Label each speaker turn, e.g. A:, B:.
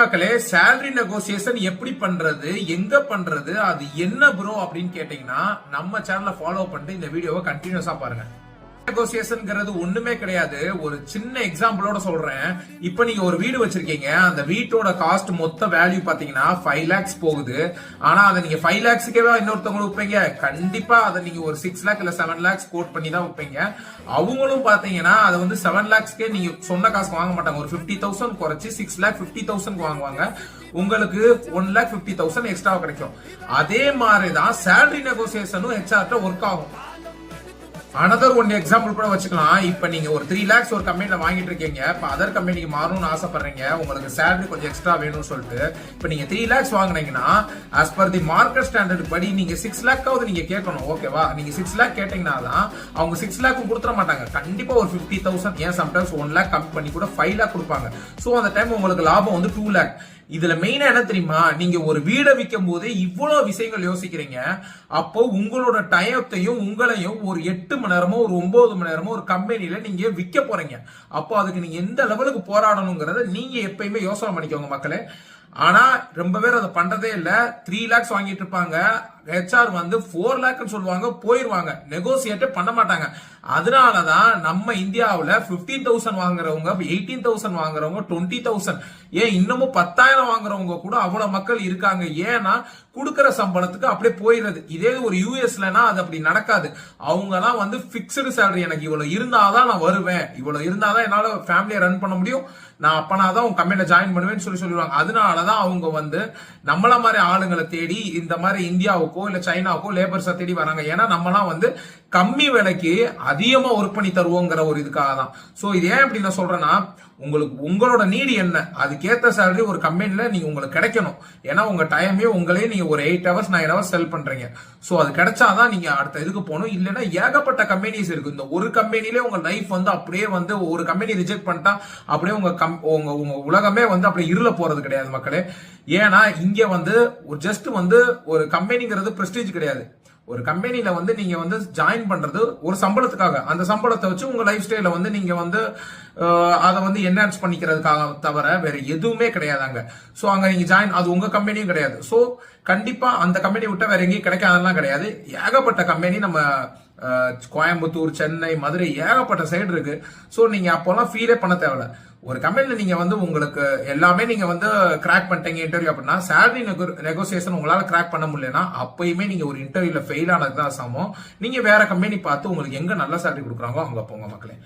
A: மக்களே, salary negotiation எப்படி பண்றது, எங்க பண்றது, அது என்ன ப்ரோ அப்படின்னு கேட்டீங்கன்னா நம்ம சேனலை ஃபாலோ பண்ணிட்டு இந்த வீடியோவை கண்டினியூஸா பாருங்க. நெகோசியேஷன்ங்கிறது ஒண்ணுமே கிடையாது. ஒரு சின்ன எக்ஸாம்பிளோட சொல்றேன். இப்ப நீங்க ஒரு வீடு வச்சிருக்கீங்க, அந்த வீட்டோட காஸ்ட் மொத்த வேல்யூ பாத்தீங்கன்னா 5 lakhs போகுது. ஆனா அதை நீங்க 5 lakhsக்கே இன்னொருத்தவங்களுக்கு வைப்பீங்க. கண்டிப்பா அதை நீங்க ஒரு 6 lakh இல்ல 7 lakhs கோட் பண்ணி தான் வைப்பீங்க. அவங்களும் பாத்தீங்கன்னா அதை வந்து 7 lakhsக்கே நீங்க சொன்ன காசு வாங்க மாட்டாங்க. ஒரு 50,000 குறைச்சு 6,50,000 வாங்குவாங்க. உங்களுக்கு 1,50,000 எக்ஸ்ட்ரா கிடைக்கும். அதே மாதிரிதான் சேலரி நெகோசியேஷனும் ஹெச்ஆர்ட்ட ஒர்க் ஆகும். அனதர் ஒன் எக்ஸாம்பிள் கூட வச்சுக்கலாம். இப்ப நீங்க ஒரு 3 lakhs ஒரு கம்பெனில வாங்கிட்டு இருக்கீங்க. இப்ப அதர் கம்பெனிக்கு மாறணும்னு ஆசைப்படுறீங்க. உங்களுக்கு சேலரி கொஞ்சம் எக்ஸ்ட்ரா வேணும்னு சொல்லிட்டு இப்ப நீங்க 3 lakhs வாங்குனீங்கன்னா as per the market standard படி நீங்க 6 lakhs நீங்க கேட்கணும். ஓகேவா? நீங்க 6 lakh கேட்டீங்கன்னா தான் அவங்க 6 lakh கொடுத்துட மாட்டாங்க. கண்டிப்பா ஒரு 50,000 ஏன் சம்டைம்ஸ் 1 lakh கம்மி பண்ணி கூட 5 lakh கொடுப்பாங்க. சோ அந்த டைம் உங்களுக்கு லாபம் வந்து 2 lakh. இதுல மெயினா என்ன தெரியுமா, நீங்க ஒரு வீடை விற்கும் போதே இவ்வளவு விஷயங்கள் யோசிக்கிறீங்க. அப்போ உங்களோட டயத்தையும் உங்களையும் ஒரு 8 மணி நேரமோ ஒரு 9 மணி நேரமோ ஒரு கம்பெனில நீங்க விற்க போறீங்க. அப்போ அதுக்கு நீங்க எந்த லெவலுக்கு போராடணுங்கிறத நீங்க எப்பயுமே யோசனை பண்ணிக்கோங்க மக்களே. ஆனா ரொம்ப பேர் அதை பண்றதே இல்ல. 3 lakhs வாங்கிட்டு இருப்பாங்க. ஹெச்ஆர் வந்து 4 lakh சொல்லுவாங்க, போயிருவாங்க. நெகோசியேட் பண்ண மாட்டாங்க. அதனாலதான் நம்ம இந்தியாவுல 15,000 வாங்குறவங்க, 18,000 வாங்குறவங்க, 20,000 ஏன் இன்னமும் 10,000 வாங்குறவங்க கூட அவ்வளவு மக்கள் இருக்காங்க. ஏன்னா கொடுக்கற சம்பளத்துக்கு அப்படியே போயிடுறது. இதே ஒரு யூஎஸ்லனா அது அப்படி நடக்காது. அவங்க எல்லாம் வந்து பிக்ஸ்டு சேலரி, எனக்கு இவ்வளவு இருந்தாதான் நான் வருவேன், இவ்வளவு இருந்தாதான் என்னால ஃபேமிலியை ரன் பண்ண முடியும், நான் அப்பனாதான் உங்க கம்பெனில ஜாயின் பண்ணுவேன்னு சொல்லிடுவாங்க. அதனாலதான் அவங்க வந்து நம்மள மாதிரி ஆளுங்களை தேடி இந்த மாதிரி இந்தியாவுக்கோ இல்ல சைனாவுக்கோ லேபர்ஸா தேடி வராங்க. ஏன்னா நம்மலாம் வந்து கம்மி விலைக்கு அதிகமா ஒர்க் பண்ணி தருவோங்கிற ஒரு இதுக்காக தான். சோ இது ஏன் இப்படி நான் சொல்றேன்னா, உங்களுக்கு உங்களோட நீடு என்ன, அதுக்கேற்ற சேலரி ஒரு கம்பெனில நீங்க உங்களுக்கு கிடைக்கணும். ஏன்னா உங்க டைமே உங்களே நீங்க ஒரு 8 hours 9 hours செல் பண்றீங்க. சோ அது கிடைச்சாதான் நீங்க அடுத்த இதுக்கு போகணும். இல்லைன்னா ஏகப்பட்ட கம்பெனிஸ் இருக்கு. இந்த ஒரு கம்பெனிலே உங்க லைஃப் வந்து அப்படியே வந்து ஒரு கம்பெனி ரிஜெக்ட் பண்ணிட்டா அப்படியே உங்க உலகமே வந்து அப்படியே இருள போறது கிடையாது மக்களே. ஏன்னா இங்க வந்து ஜஸ்ட் வந்து ஒரு கம்பெனிங்கிறது பிரஸ்டீஜ் கிடையாது. ஒரு கம்பெனில வந்து நீங்க வந்து ஜாயின் பண்றது ஒரு சம்பளத்துக்காக. அந்த சம்பளத்தை வச்சு உங்க லைஃப் ஸ்டைல வந்து நீங்க வந்து அதை வந்து என்ஹான்ஸ் பண்ணிக்கிறதுக்காக தவிர வேற எதுவுமே கிடையாதாங்க. சோ அங்க நீங்க ஜாயின், அது உங்க கம்பெனியும் கிடையாது. சோ கண்டிப்பா அந்த கம்பெனி விட்டா வேற எங்கேயும் கிடைக்காதெல்லாம் கிடையாது. ஏகப்பட்ட கம்பெனி நம்ம கோயம்புத்தூர், சென்னை, மதுரை ஏகப்பட்ட சைடு இருக்கு. சோ நீங்க அப்போல்லாம் ஃபீலே பண்ண தேவையில்ல. ஒரு கம்பெனில நீங்க வந்து உங்களுக்கு எல்லாமே நீங்க வந்து கிராக் பண்ணிட்டீங்க இன்டர்வியூ அப்படின்னா, சேலரி நெகோசியேஷன் உங்களால கிராக் பண்ண முடியலன்னா அப்பயுமே நீங்க ஒரு இன்டர்வியூல ஃபெயில் ஆனதுதான் சமம். நீங்க வேற கம்பெனி பார்த்து உங்களுக்கு எங்க நல்ல சேலரி கொடுக்குறாங்களோ அங்க போங்க மக்களே.